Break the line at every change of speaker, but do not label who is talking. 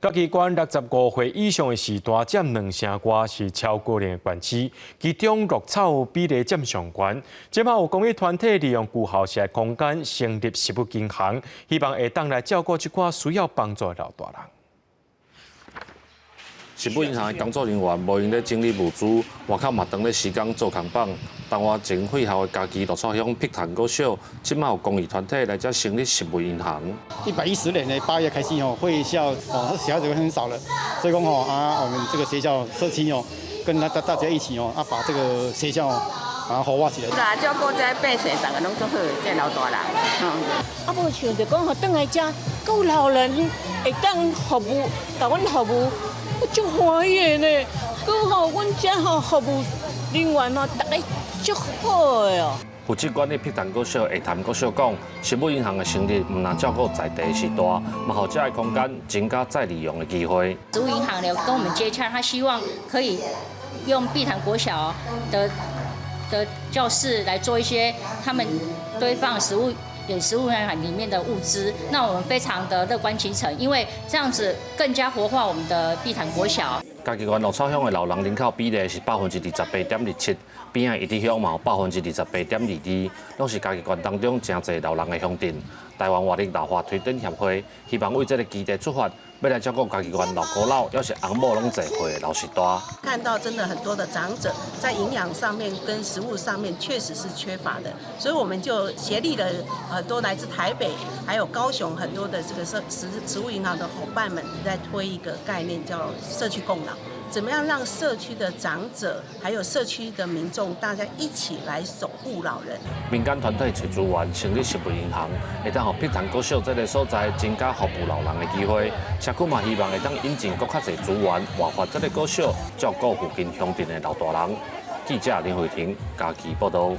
嘉义县65岁以上的时段占2成外，是超高龄的县市，其中绿草比例占上悬。即摆有公益团体利用旧校舍的空间成立食物银行，希望会当来照顾这寡需要帮助的老大人。
食物银行的工作人员无用咧整理物资，外口嘛当咧施工做工棒。当我前会校的嘉义鹿草乡碧潭国小，即摆有公益团体来这成立食物银行。
110年的8月开始会校小孩子会很少了，所以讲我们这个学校社区跟大家一起把这个学校活化起来。
啦，照顾这百姓，大家拢做好，这老大人。
无像就讲倒来遮，够老人会当服务，甲阮服务。 我足欢喜的呢，佮阮遮服务人员大家足好的哦。
负责管理碧潭国小下潭国小讲，食物银行的成立，唔但照顾在地的时代，嘛互遮的空间增加再利用的机会。
食物银行呢跟我们接洽，他希望可以用碧潭国小的教室来做一些他们堆放食物银行里面的物资，那我们非常的乐观其成，因为这样子更加活化我们的碧潭国小。
嘉义县鹿草乡的老人人口比例是28.27%，边仔一直乡嘛有28.22%，拢是嘉义县当中真侪老人的乡镇。台湾活力老化推展协会希望为这个基地出发，要来照顾嘉义县老古老，要是翁某拢侪岁的老师大。
看到真的很多的长者在营养上面跟食物上面确实是缺乏的，所以我们就协力了很多来自台北还有高雄很多的这个食物银行的伙伴们，在推一个概念叫社区共老。 怎么样让社区的长者还有社区的民众，大家一起来守护老人？
民间团体找资源成立食物银行，会当互碧潭国小这个所在增加服务老人的机会。社区嘛希望会当引进更较侪资源，活化这个国小，照顾附近乡镇的老大人。记者林慧婷，嘉义报道。